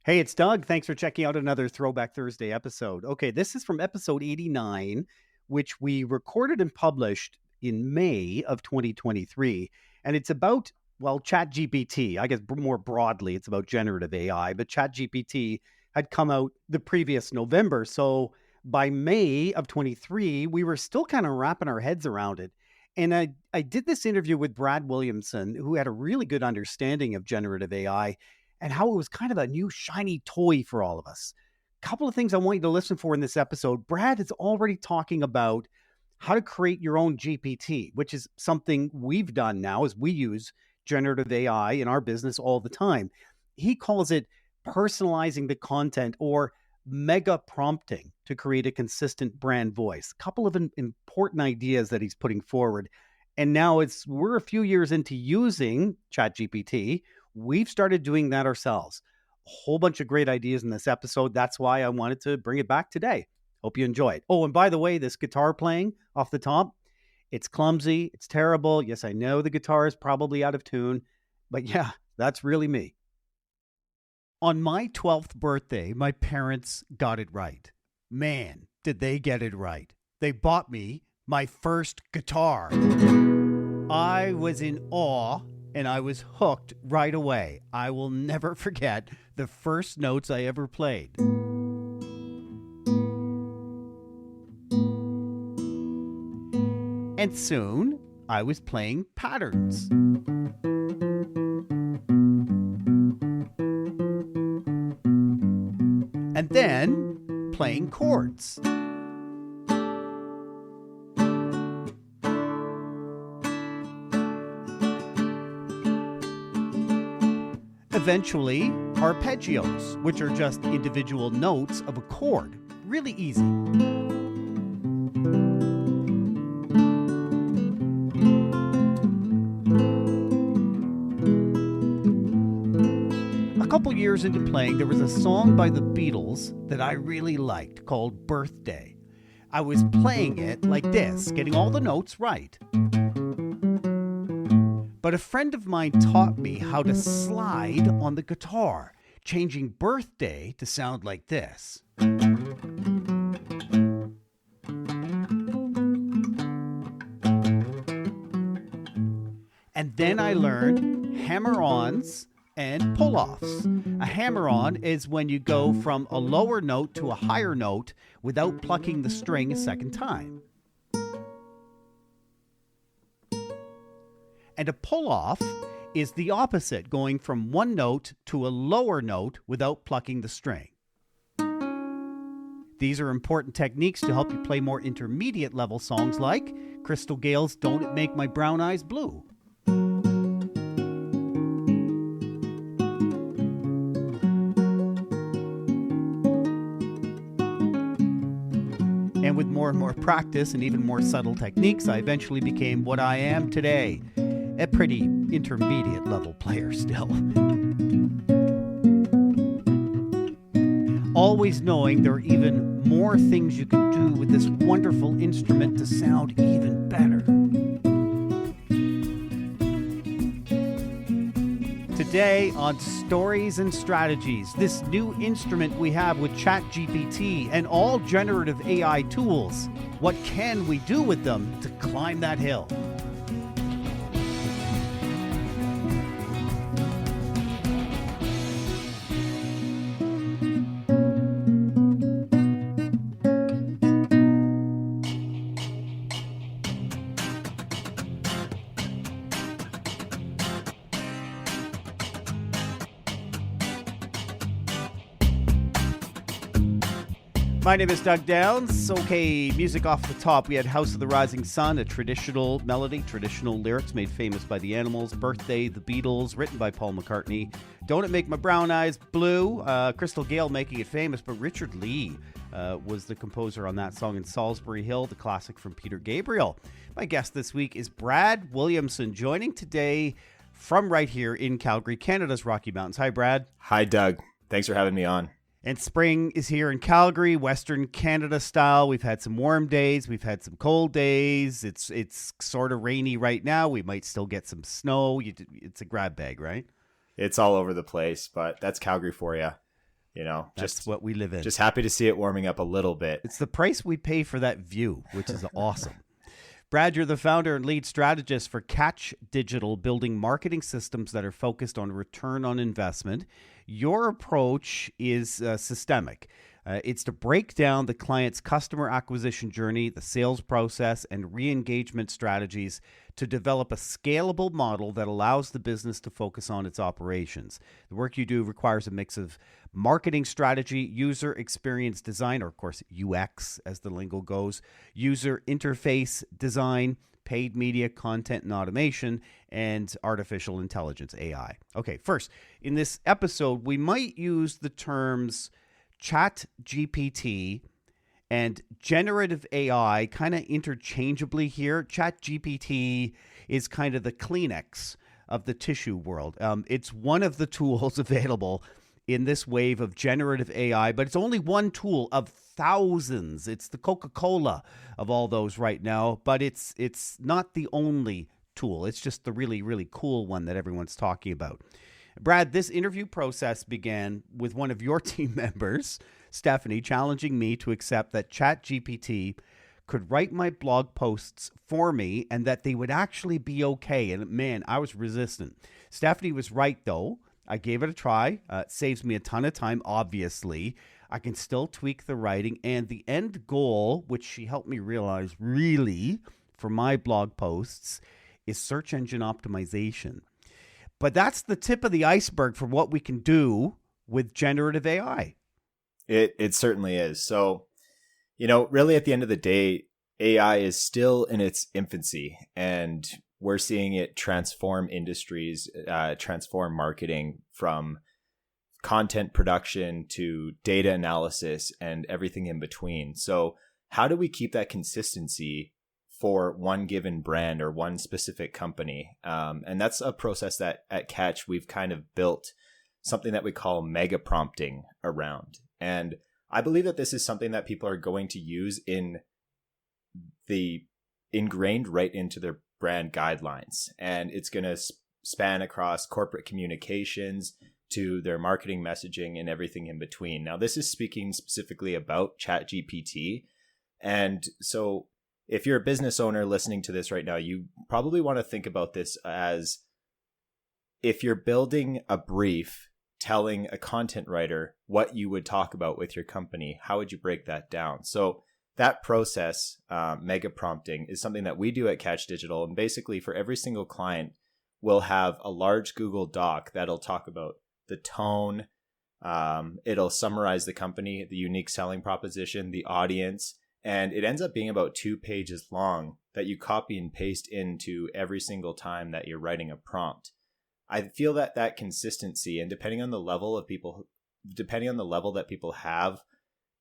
Hey, it's Doug. Thanks for checking out another Throwback Thursday episode. Okay, this is from episode 89, which we recorded and published in May of 2023. And it's about, well, Chat GPT. I guess more broadly, it's about generative AI, but Chat GPT had come out the previous November. So by May of 23, we were still kind of wrapping our heads around it. And I did this interview with Brad Williamson, who had a really good understanding of generative AI and how it was kind of a new shiny toy for all of us. A couple of things I want you to listen for in this episode. Brad is already talking about how to create your own GPT, which is something we've done now as we use generative AI in our business all the time. He calls it personalizing the content or mega prompting to create a consistent brand voice. A couple of important ideas that he's putting forward. And now we're a few years into using ChatGPT. We've started doing that ourselves. A whole bunch of great ideas in this episode. That's why I wanted to bring it back today. Hope you enjoy it. Oh, and by the way, this guitar playing off the top, it's clumsy. It's terrible. Yes, I know the guitar is probably out of tune, but yeah, that's really me. On my 12th birthday, my parents got it right. Man, did they get it right. They bought me my first guitar. I was in awe and I was hooked right away. I will never forget the first notes I ever played. And soon, I was playing patterns. And then, playing chords. Eventually, arpeggios, which are just individual notes of a chord. Really easy. A couple years into playing, there was a song by the Beatles that I really liked called Birthday. I was playing it like this, getting all the notes right. But a friend of mine taught me how to slide on the guitar, changing birthday to sound like this. And then I learned hammer-ons and pull-offs. A hammer-on is when you go from a lower note to a higher note without plucking the string a second time. And a pull-off is the opposite, going from one note to a lower note without plucking the string. These are important techniques to help you play more intermediate level songs like Crystal Gale's Don't It Make My Brown Eyes Blue. And with more and more practice and even more subtle techniques, I eventually became what I am today. A pretty intermediate level player still. Always knowing there are even more things you can do with this wonderful instrument to sound even better. Today on Stories and Strategies, this new instrument we have with Chat GPT and all generative AI tools. What can we do with them to climb that hill? My name is Doug Downs. Okay, music off the top. We had House of the Rising Sun, a traditional melody, traditional lyrics made famous by the Animals. Birthday, the Beatles, written by Paul McCartney. Don't It Make My Brown Eyes Blue, Crystal Gale making it famous, but Richard Lee was the composer on that song in Salisbury Hill, the classic from Peter Gabriel. My guest this week is Brad Williamson, joining today from right here in Calgary, Canada's Rocky Mountains. Hi, Brad. Hi, Doug. Thanks for having me on. And spring is here in Calgary, Western Canada style. We've had some warm days. We've had some cold days. It's sort of rainy right now. We might still get some snow. It's a grab bag, right? It's all over the place, but that's Calgary for you. That's what we live in. Just happy to see it warming up a little bit. It's the price we pay for that view, which is awesome. Brad, you're the founder and lead strategist for Catch Digital, building marketing systems that are focused on return on investment. Your approach is systemic. It's to break down the client's customer acquisition journey, the sales process, and re-engagement strategies to develop a scalable model that allows the business to focus on its operations. The work you do requires a mix of marketing strategy, user experience design, or of course UX as the lingo goes, user interface design, paid media, content and automation, and artificial intelligence, AI. Okay, first, in this episode, we might use the terms Chat GPT and generative AI kind of interchangeably here. Chat GPT is kind of the Kleenex of the tissue world. It's one of the tools available in this wave of generative AI, but it's only one tool of thousands. It's the Coca-Cola of all those right now, but it's not the only tool. It's just the really, really cool one that everyone's talking about. Brad, this interview process began with one of your team members, Stephanie, challenging me to accept that Chat GPT could write my blog posts for me and that they would actually be okay. And man, I was resistant. Stephanie was right, though. I gave it a try. It saves me a ton of time, obviously. I can still tweak the writing. And the end goal, which she helped me realize really for my blog posts, is search engine optimization. But that's the tip of the iceberg for what we can do with generative AI. It certainly is. So, really at the end of the day, AI is still in its infancy, and we're seeing it transform industries, transform marketing from content production to data analysis and everything in between. So how do we keep that consistency for one given brand or one specific company? And that's a process that at Catch we've kind of built something that we call mega prompting around. And I believe that this is something that people are going to use ingrained right into their brand guidelines. And it's going to span across corporate communications to their marketing messaging and everything in between. Now, this is speaking specifically about Chat GPT. And so if you're a business owner listening to this right now, you probably want to think about this as if you're building a brief telling a content writer what you would talk about with your company, how would you break that down? So that process, mega prompting, is something that we do at Catch Digital. And basically for every single client, we'll have a large Google Doc that'll talk about the tone. It'll summarize the company, the unique selling proposition, the audience, and it ends up being about 2 pages long that you copy and paste into every single time that you're writing a prompt. I feel that consistency, and depending on the level that people have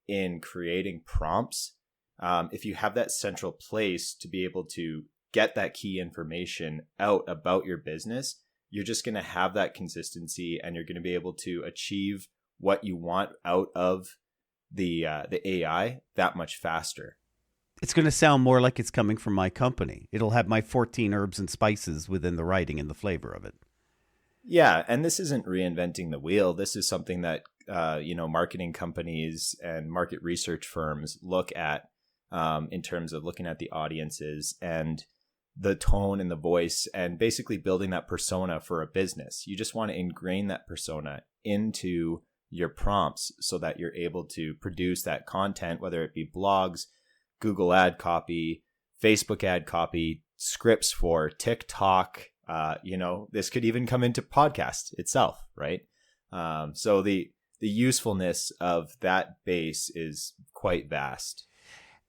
in creating prompts, if you have that central place to be able to get that key information out about your business, you're just going to have that consistency, and you're going to be able to achieve what you want out of the AI that much faster. It's going to sound more like it's coming from my company. It'll have my 14 herbs and spices within the writing and the flavor of it. Yeah, and this isn't reinventing the wheel. This is something that marketing companies and market research firms look at in terms of looking at the audiences and the tone and the voice, and basically building that persona for a business. You just want to ingrain that persona into your prompts so that you're able to produce that content, whether it be blogs, Google ad copy, Facebook ad copy, scripts for TikTok. This could even come into podcast itself, right? So the usefulness of that base is quite vast.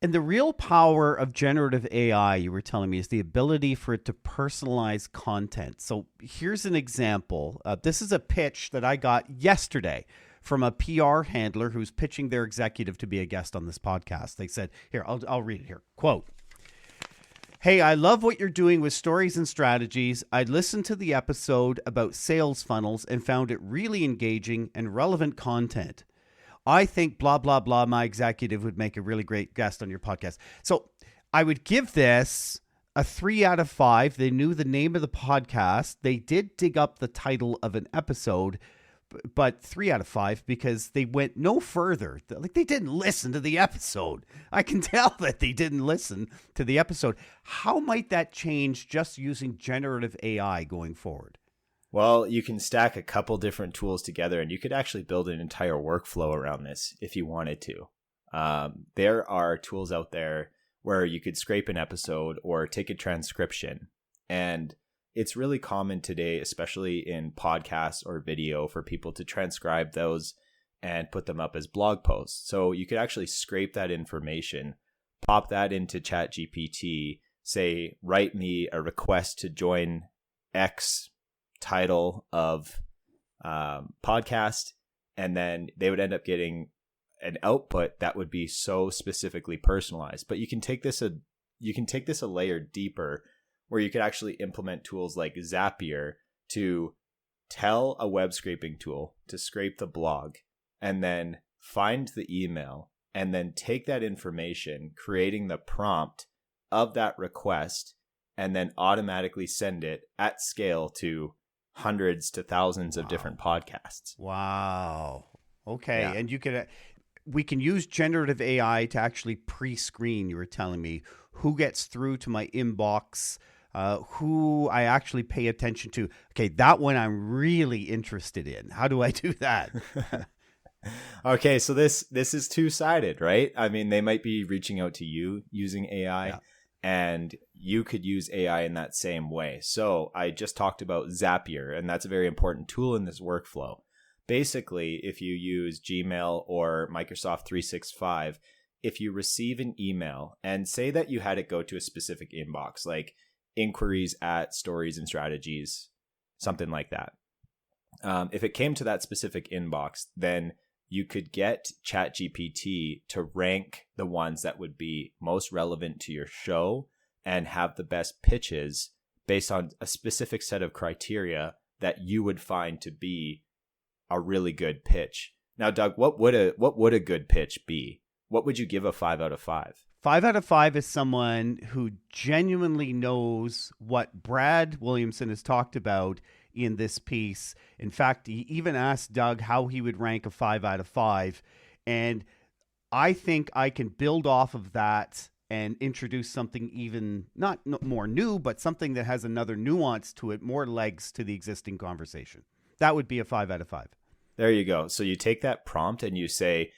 And the real power of generative AI, you were telling me, is the ability for it to personalize content. So here's an example. This is a pitch that I got yesterday from a PR handler who's pitching their executive to be a guest on this podcast. They said, here, I'll read it here. Quote, "Hey, I love what you're doing with stories and strategies. I listened to the episode about sales funnels and found it really engaging and relevant content. I think blah, blah, blah, my executive would make a really great guest on your podcast." So I would give this a 3 out of 5. They knew the name of the podcast. They did dig up the title of an episode, but 3 out of 5 because they went no further. Like, they didn't listen to the episode. I can tell that they didn't listen to the episode. How might that change just using generative AI going forward? Well, you can stack a couple different tools together, and you could actually build an entire workflow around this if you wanted to. There are tools out there where you could scrape an episode or take a transcription. And it's really common today, especially in podcasts or video, for people to transcribe those and put them up as blog posts. So you could actually scrape that information, pop that into Chat GPT, say, write me a request to join X title of podcast, and then they would end up getting an output that would be so specifically personalized. But you can take this a layer deeper, where you could actually implement tools like Zapier to tell a web scraping tool to scrape the blog, and then find the email, and then take that information, creating the prompt of that request, and then automatically send it at scale to hundreds to thousands of different podcasts. Wow. Okay. Yeah. And we can use generative AI to actually pre-screen, you were telling me, who gets through to my inbox, who I actually pay attention to. Okay, that one I'm really interested in. How do I do that? Okay, so this is two-sided, right? I mean, they might be reaching out to you using AI. Yeah. And you could use AI in that same way. So I just talked about Zapier, and that's a very important tool in this workflow. Basically, if you use Gmail or Microsoft 365, if you receive an email and say that you had it go to a specific inbox, like inquiries at Stories and Strategies, something like that. If it came to that specific inbox, then you could get Chat GPT to rank the ones that would be most relevant to your show and have the best pitches based on a specific set of criteria that you would find to be a really good pitch. Now, Doug, what would a good pitch be? What would you give a 5 out of 5? 5 out of 5 is someone who genuinely knows what Brad Williamson has talked about in this piece. In fact, he even asked Doug how he would rank a 5 out of 5. And I think I can build off of that and introduce something even not more new, but something that has another nuance to it, more legs to the existing conversation. That would be a 5 out of 5. There you go. So you take that prompt and you say,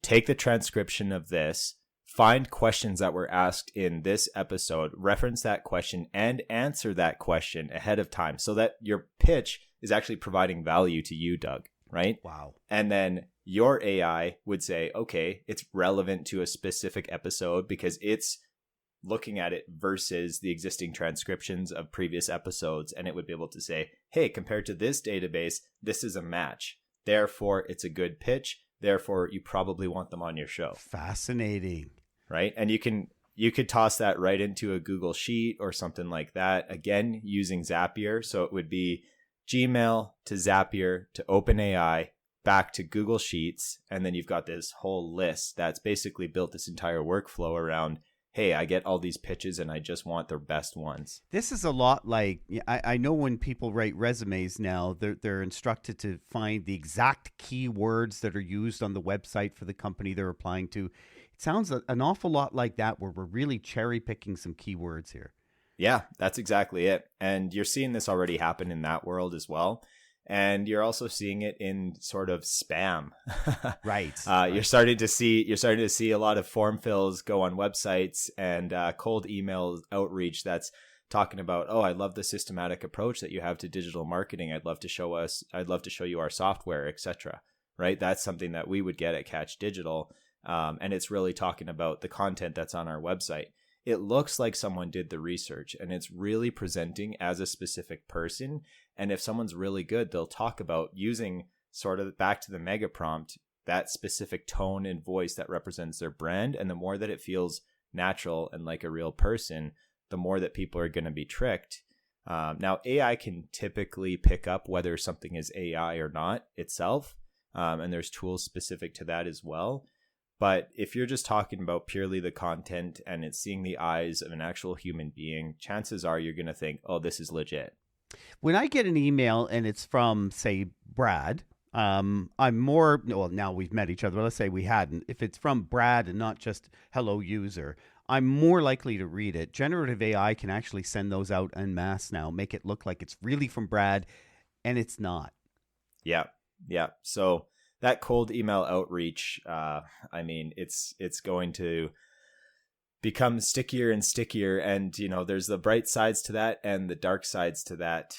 take the transcription of this, find questions that were asked in this episode, reference that question, and answer that question ahead of time so that your pitch is actually providing value to you, Doug, right? Wow. And then your AI would say, okay, it's relevant to a specific episode because it's looking at it versus the existing transcriptions of previous episodes. And it would be able to say, hey, compared to this database, this is a match. Therefore, it's a good pitch. Therefore, you probably want them on your show. Fascinating. Right? And you could toss that right into a Google Sheet or something like that. Again, using Zapier. So it would be Gmail to Zapier to OpenAI back to Google Sheets. And then you've got this whole list that's basically built this entire workflow around, hey, I get all these pitches and I just want the best ones. This is a lot like, I know when people write resumes now, they're instructed to find the exact keywords that are used on the website for the company they're applying to. It sounds an awful lot like that, where we're really cherry picking some keywords here. Yeah, that's exactly it. And you're seeing this already happen in that world as well. And you're also seeing it in sort of spam. Right. You're starting to see a lot of form fills go on websites and cold email outreach that's talking about, oh, I love the systematic approach that you have to digital marketing. I'd love to show you our software, etc. Right? That's something that we would get at Catch Digital. And it's really talking about the content that's on our website. It looks like someone did the research and it's really presenting as a specific person. And if someone's really good, they'll talk about using sort of back to the mega prompt, that specific tone and voice that represents their brand. And the more that it feels natural and like a real person, the more that people are going to be tricked. Now, AI can typically pick up whether something is AI or not itself. And there's tools specific to that as well. But if you're just talking about purely the content and it's seeing the eyes of an actual human being, chances are you're going to think, oh, this is legit. When I get an email and it's from, say, Brad, I'm more, well, now we've met each other. Let's say we hadn't. If it's from Brad and not just hello user, I'm more likely to read it. Generative AI can actually send those out en masse now, make it look like it's really from Brad, and it's not. Yeah. Yeah. So that cold email outreach, I mean, it's going to become stickier and stickier. And, there's the bright sides to that and the dark sides to that,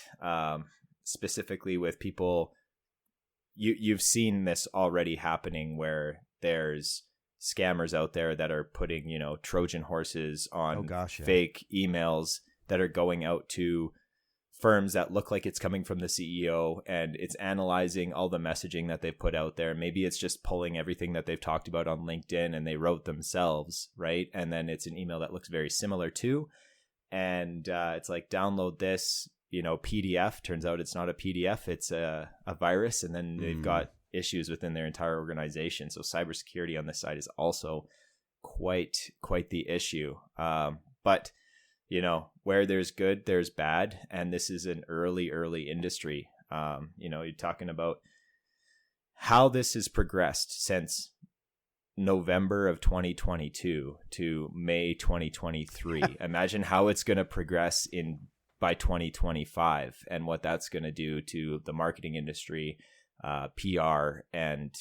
specifically with people. You've seen this already happening where there's scammers out there that are putting, Trojan horses on fake emails that are going out to firms that look like it's coming from the CEO, and it's analyzing all the messaging that they've put out there. Maybe it's just pulling everything that they've talked about on LinkedIn and they wrote themselves, right? And then it's an email that looks very similar to, and it's like, download this, PDF. Turns out it's not a PDF, it's a virus. And then they've got issues within their entire organization. So cybersecurity on this side is also quite the issue. But where there's good, there's bad. And this is an early industry. You're talking about how this has progressed since November of 2022 to May 2023. Imagine how it's going to progress by 2025 and what that's going to do to the marketing industry, PR, and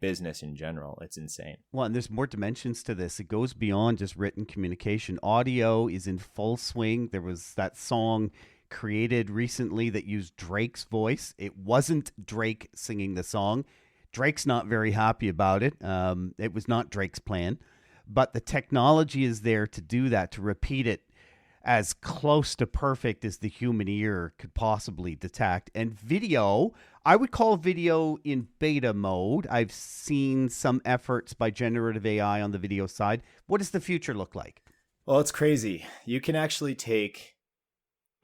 business in general. It's insane. Well, and there's more dimensions to this. It goes beyond just written communication. Audio is in full swing. There was that song created recently that used Drake's voice. It wasn't Drake singing the song. Drake's not very happy about it. It was not Drake's plan, but the technology is there to do that, to repeat it as close to perfect as the human ear could possibly detect. And video, I would call video in beta mode. I've seen some efforts by generative AI on the video side. What does the future look like? Well, it's crazy. You can actually take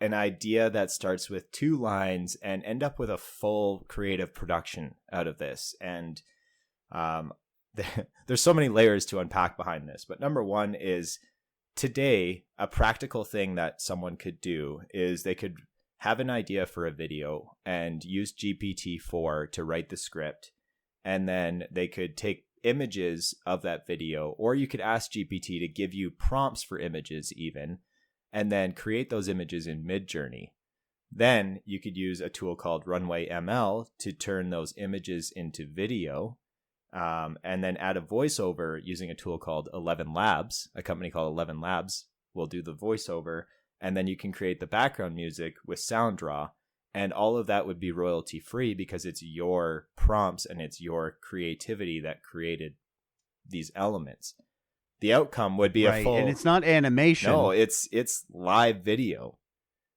an idea that starts with 2 lines and end up with a full creative production out of this. And there's so many layers to unpack behind this. But number one is, today, a practical thing that someone could do is they could have an idea for a video and use GPT-4 to write the script. And then they could take images of that video, or you could ask GPT to give you prompts for images even, and then create those images in Midjourney. Then you could use a tool called Runway ML to turn those images into video. And then add a voiceover using a tool called 11 Labs. A company called 11 Labs will do the voiceover. And then you can create the background music with SoundDraw. And all of that would be royalty free because it's your prompts and it's your creativity that created these elements. The outcome would be a full... And it's not animation. No, it's live video.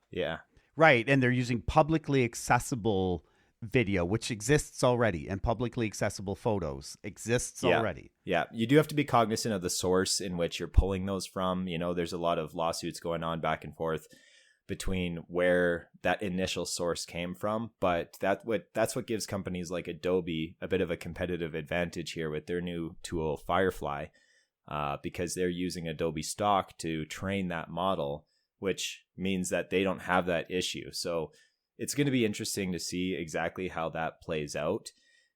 Yeah. Right. And they're using publicly accessible video, which exists already, and publicly accessible photos exists already. Yeah. You do have to be cognizant of the source in which you're pulling those from. There's a lot of lawsuits going on back and forth between where that initial source came from. But that's what gives companies like Adobe a bit of a competitive advantage here with their new tool, Firefly, because they're using Adobe stock to train that model, which means that they don't have that issue. So it's going to be interesting to see exactly how that plays out.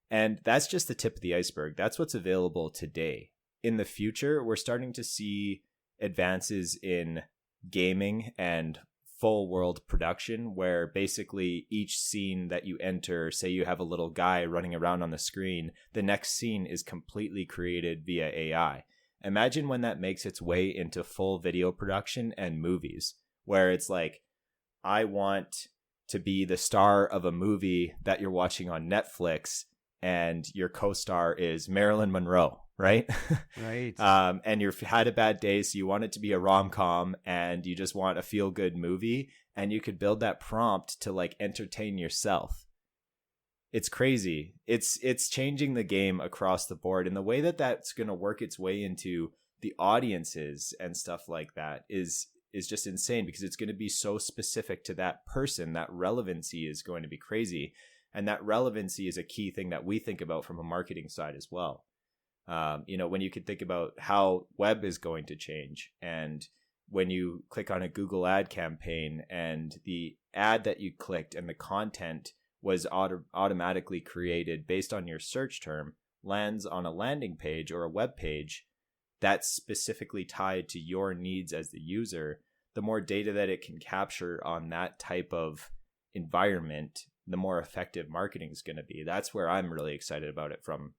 And that's just the tip of the iceberg. That's what's available today. In the future, we're starting to see advances in gaming and full world production, where basically each scene that you enter, say you have a little guy running around on the screen, the next scene is completely created via AI. Imagine when that makes its way into full video production and movies, where it's like, I want to be the star of a movie that you're watching on Netflix, and your co-star is Marilyn Monroe, right? Right. And you've had a bad day, so you want it to be a rom-com, and you just want a feel-good movie, and you could build that prompt to like entertain yourself. It's crazy. It's changing the game across the board, and the way that that's going to work its way into the audiences and stuff like that is just insane, because it's going to be so specific to that person. That relevancy is going to be crazy. And that relevancy is a key thing that we think about from a marketing side as well. When you could think about how web is going to change, and when you click on a Google ad campaign and the ad that you clicked and the content was automatically created based on your search term lands on a landing page or a web page that's specifically tied to your needs as the user, the more data that it can capture on that type of environment, the more effective marketing is going to be. That's where I'm really excited about it from,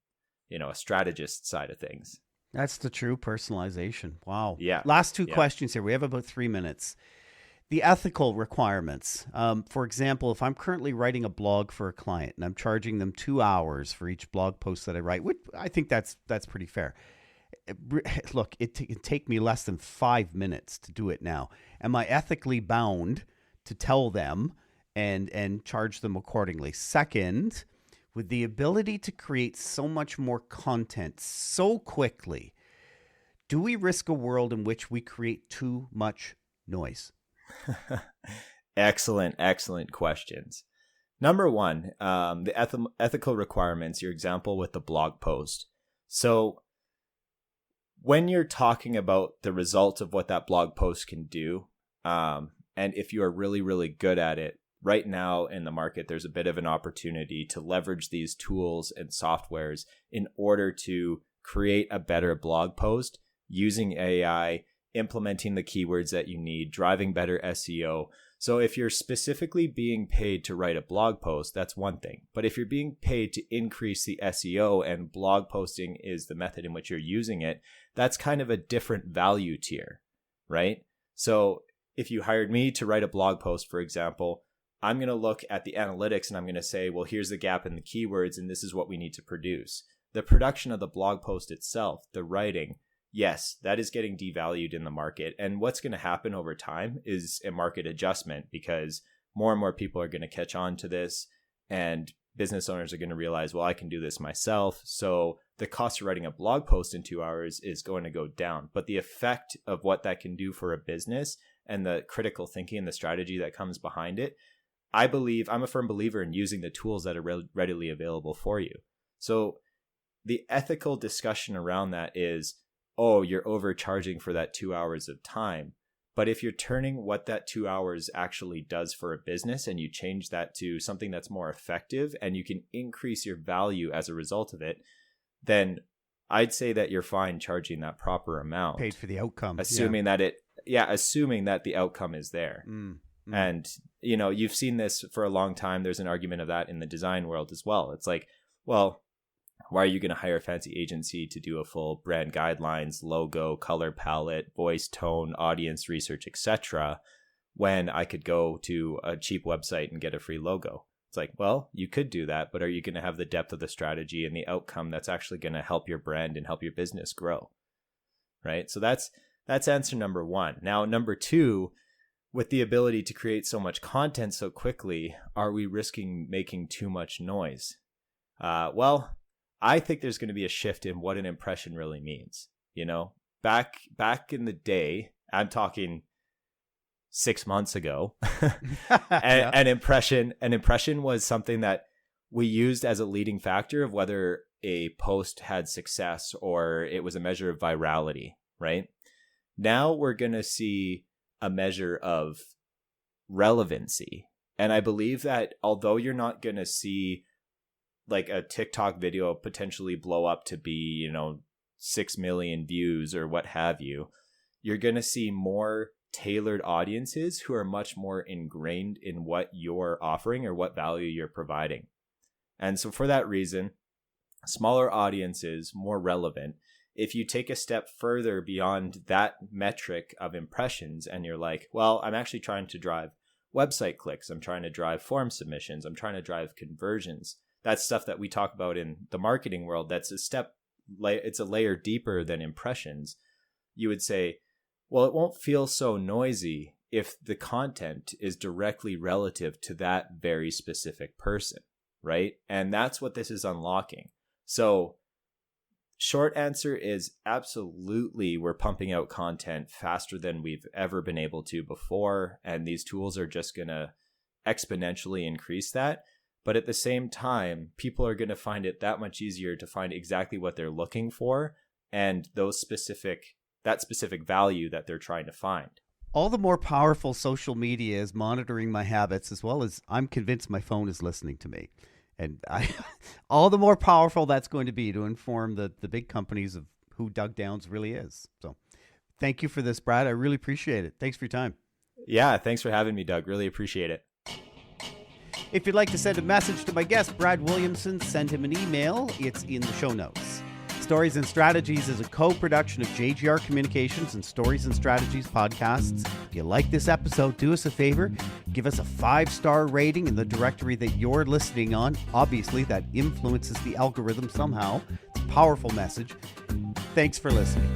a strategist side of things. That's the true personalization. Wow. Yeah. Last two questions here. We have about 3 minutes. The ethical requirements. For example, if I'm currently writing a blog for a client and I'm charging them 2 hours for each blog post that I write, which I think that's pretty fair. Look, it can take me less than 5 minutes to do it now. Am I ethically bound to tell them and charge them accordingly? Second, with the ability to create so much more content so quickly, do we risk a world in which we create too much noise? Excellent questions. Number one, the ethical requirements, your example with the blog post. So when you're talking about the result of what that blog post can do, and if you are really, really good at it, right now in the market, there's a bit of an opportunity to leverage these tools and softwares in order to create a better blog post using AI, implementing the keywords that you need, driving better SEO. So if you're specifically being paid to write a blog post, that's one thing. But if you're being paid to increase the SEO and blog posting is the method in which you're using it, that's kind of a different value tier, right? So if you hired me to write a blog post, for example, I'm going to look at the analytics and I'm going to say, well, here's the gap in the keywords and this is what we need to produce. The production of the blog post itself, the writing, yes, that is getting devalued in the market. And what's going to happen over time is a market adjustment because more and more people are going to catch on to this and business owners are going to realize, well, I can do this myself. So the cost of writing a blog post in 2 hours is going to go down. But the effect of what that can do for a business and the critical thinking and the strategy that comes behind it, I'm a firm believer in using the tools that are readily available for you. So the ethical discussion around that is, oh, you're overcharging for that 2 hours of time. But if you're turning what that 2 hours actually does for a business and you change that to something that's more effective and you can increase your value as a result of it, then I'd say that you're fine charging that proper amount. Paid for the outcome. Assuming that the outcome is there. And, you've seen this for a long time. There's an argument of that in the design world as well. It's like, well, why are you going to hire a fancy agency to do a full brand guidelines, logo, color palette, voice, tone, audience research, etc., when I could go to a cheap website and get a free logo? It's like, well, you could do that, but are you going to have the depth of the strategy and the outcome that's actually going to help your brand and help your business grow? Right? So that's answer number one. Now, number two, with the ability to create so much content so quickly, are we risking making too much noise? Well, I think there's going to be a shift in what an impression really means. Back in the day, I'm talking 6 months ago, an impression was something that we used as a leading factor of whether a post had success or it was a measure of virality, right? Now we're going to see a measure of relevancy. And I believe that although you're not going to see like a TikTok video potentially blow up to be, 6 million views or what have you, you're going to see more tailored audiences who are much more ingrained in what you're offering or what value you're providing. And so for that reason, smaller audiences, more relevant. If you take a step further beyond that metric of impressions and you're like, well, I'm actually trying to drive website clicks. I'm trying to drive form submissions. I'm trying to drive conversions. That's stuff that we talk about in the marketing world. That's it's a layer deeper than impressions. You would say, well, it won't feel so noisy if the content is directly relative to that very specific person, right? And that's what this is unlocking. So short answer is absolutely we're pumping out content faster than we've ever been able to before. And these tools are just going to exponentially increase that. But at the same time, people are going to find it that much easier to find exactly what they're looking for and that specific value that they're trying to find. All the more powerful social media is monitoring my habits, as well as I'm convinced my phone is listening to me. And all the more powerful that's going to be to inform the big companies of who Doug Downs really is. So thank you for this, Brad. I really appreciate it. Thanks for your time. Yeah, thanks for having me, Doug. Really appreciate it. If you'd like to send a message to my guest, Brad Williamson, send him an email. It's in the show notes. Stories and Strategies is a co-production of JGR Communications and Stories and Strategies podcasts. If you like this episode, do us a favor. Give us a 5-star rating in the directory that you're listening on. Obviously, that influences the algorithm somehow. It's a powerful message. Thanks for listening.